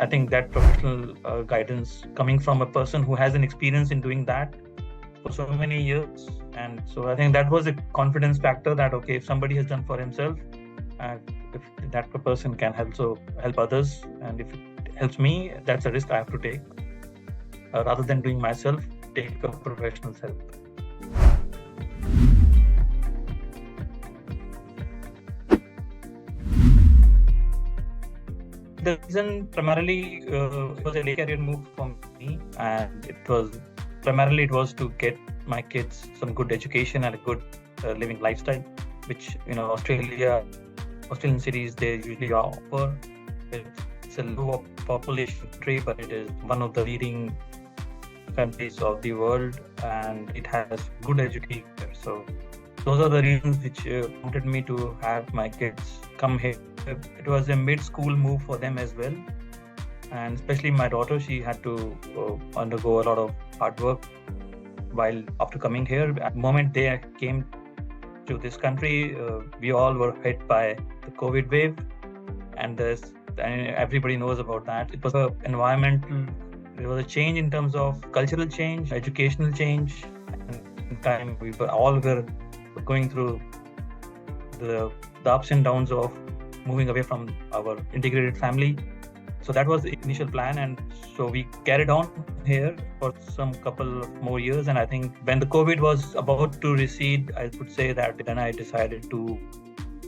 I think that professional guidance coming from a person who has an experience in doing that for so many years. And so I think that was a confidence factor that, okay, if somebody has done for himself, if that person can also help others, and if it helps me, that's a risk I have to take. Rather than doing myself, take a professional's help. The reason primarily it was a late career move for me, and it was to get my kids some good education and a good living lifestyle, which Australian cities they usually offer. It's a low population country, but it is one of the leading countries of the world, and it has good education. So those are the reasons which prompted me to have my kids come here. It was a mid-school move for them as well, and especially my daughter, she had to undergo a lot of hard work while after coming here. At the moment they came to this country, we all were hit by the COVID wave, and everybody knows about that. It was a environmental, it was a change in terms of cultural change, educational change, and in time we were going through the ups and downs of moving away from our integrated family. So that was the initial plan, and so we carried on here for some couple of more years. And I think when the COVID was about to recede, I would say that then I decided to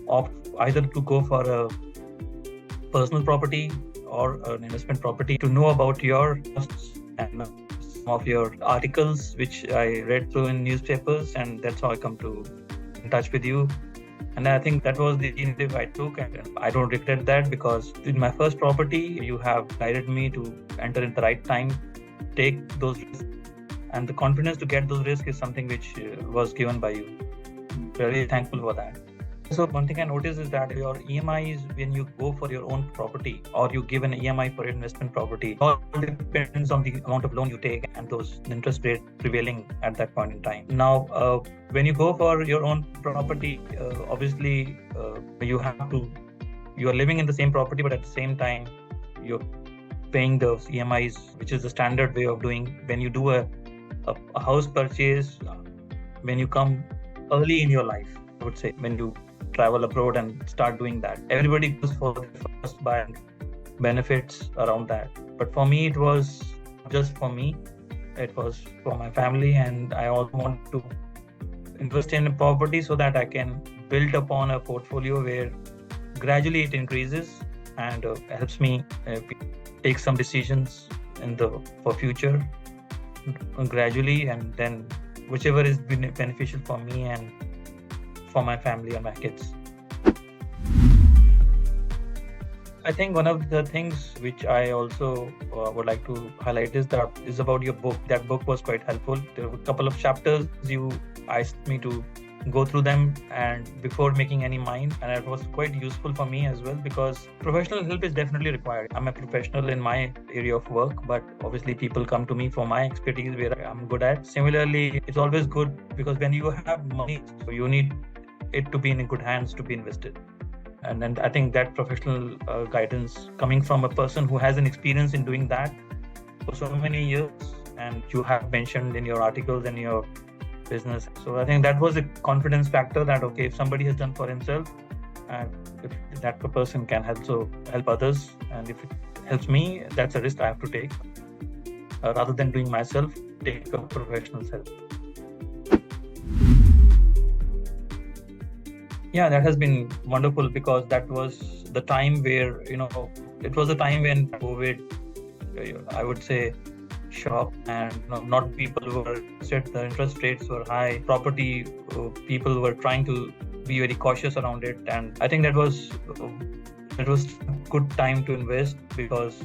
opt either to go for a personal property or an investment property. To know about your costs and some of your articles, which I read through in newspapers, and that's how I come to in touch with you. And I think that was the initiative I took, and I don't regret that, because in my first property, you have guided me to enter at the right time, take those risks, and the confidence to get those risks is something which was given by you. Very thankful for that. So one thing I noticed is that your EMIs, when you go for your own property or you give an EMI for your investment property, all depends on the amount of loan you take and those interest rate prevailing at that point in time. Now, when you go for your own property, obviously you are living in the same property, but at the same time you're paying those EMIs, which is the standard way of doing when you do a house purchase. When you come early in your life, I would say, when you travel abroad and start doing that, everybody goes for the first buy and benefits around that. But for me, it was just for me, it was for my family, and I also want to invest in a property so that I can build upon a portfolio where gradually it increases and helps me take some decisions for future gradually, and then whichever is beneficial for me and for my family and my kids. I think one of the things which I also would like to highlight is about your book. That book was quite helpful. There were a couple of chapters you asked me to go through them and before making any mind, and it was quite useful for me as well, because professional help is definitely required. I'm a professional in my area of work, but obviously people come to me for my expertise where I'm good at. Similarly, it's always good because when you have money, so you need it to be in good hands to be invested. And then I think that professional guidance coming from a person who has an experience in doing that for so many years, and you have mentioned in your articles and your business. So I think that was a confidence factor that, okay, if somebody has done for himself, if that person can also help others, and if it helps me, that's a risk I have to take. Rather than doing myself, take a professional's help. Yeah, that has been wonderful, because that was the time where, it was a time when COVID, I would say, shock, and not people were said the interest rates were high. Property people were trying to be very cautious around it, and I think that was a good time to invest, because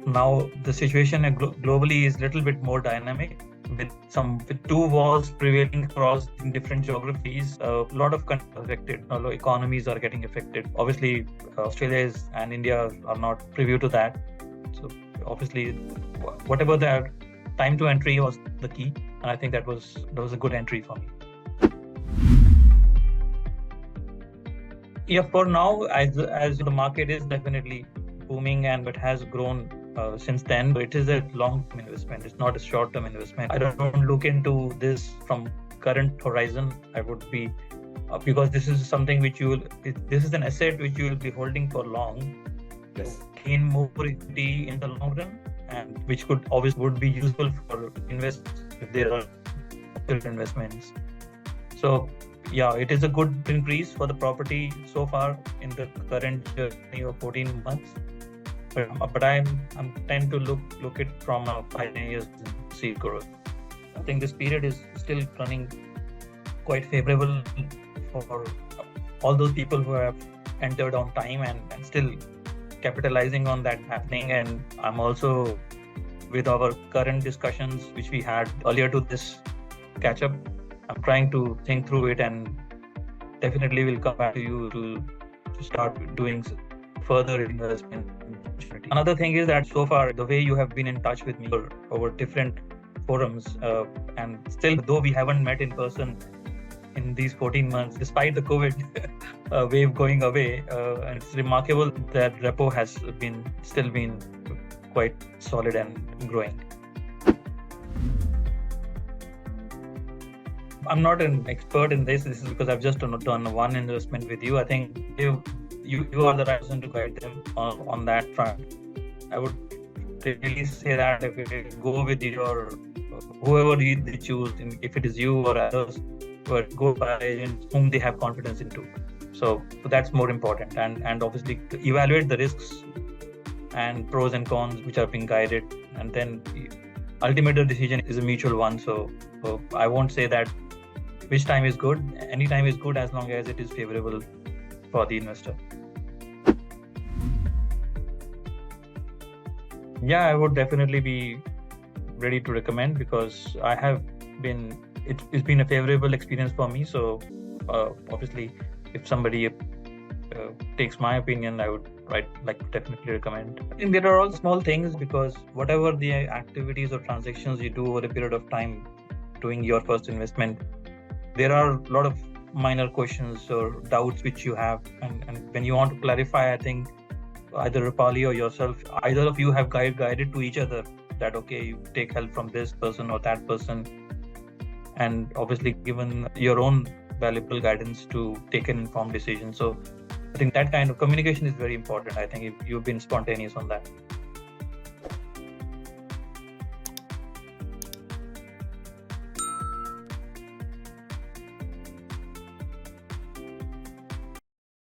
now the situation globally is a little bit more dynamic. With two wars prevailing across different geographies, a lot of countries are affected, a lot of economies are getting affected. Obviously, Australia and India are not privy to that. So obviously, whatever the time to entry was the key, and I think that was a good entry for me. Yeah, for now, as the market is definitely booming and it has grown since then. It is a long-term investment. It's not a short-term investment. I don't look into this from current horizon. I would be because this is something which this is an asset which you will be holding for long. Yes. To gain more equity in the long run, and which would be useful for investors if there are investments. So yeah, it is a good increase for the property so far in the current journey of 14 months. But I'm tend to look it from 5 years and see growth. I think this period is still running quite favorable for all those people who have entered on time and still capitalizing on that happening. And I'm also, with our current discussions which we had earlier to this catch up, I'm trying to think through it and definitely will come back to you to start doing further investment. Another thing is that so far the way you have been in touch with me over different forums, and still though we haven't met in person in these 14 months, despite the COVID wave going away, and it's remarkable that Repo has still been quite solid and growing. I'm not an expert in this. This is because I've just done one investment with you. I think you are the right person to guide them on that front. I would really say that if you go with your whoever they choose, if it is you or others, but go by agents whom they have confidence into. So that's more important, and obviously evaluate the risks and pros and cons which are being guided, and then ultimate decision is a mutual one. So I won't say that which time is good. Any time is good as long as it is favorable for the investor. Yeah, I would definitely be ready to recommend, because I have been. It's been a favorable experience for me. So obviously, if somebody takes my opinion, I would definitely recommend. I think there are all small things, because whatever the activities or transactions you do over a period of time doing your first investment, there are a lot of minor questions or doubts which you have, and when you want to clarify, I think either Rupali or yourself, either of you have guided to each other that okay, you take help from this person or that person, and obviously given your own valuable guidance to take an informed decision. So I think that kind of communication is very important. I think if you've been spontaneous on that.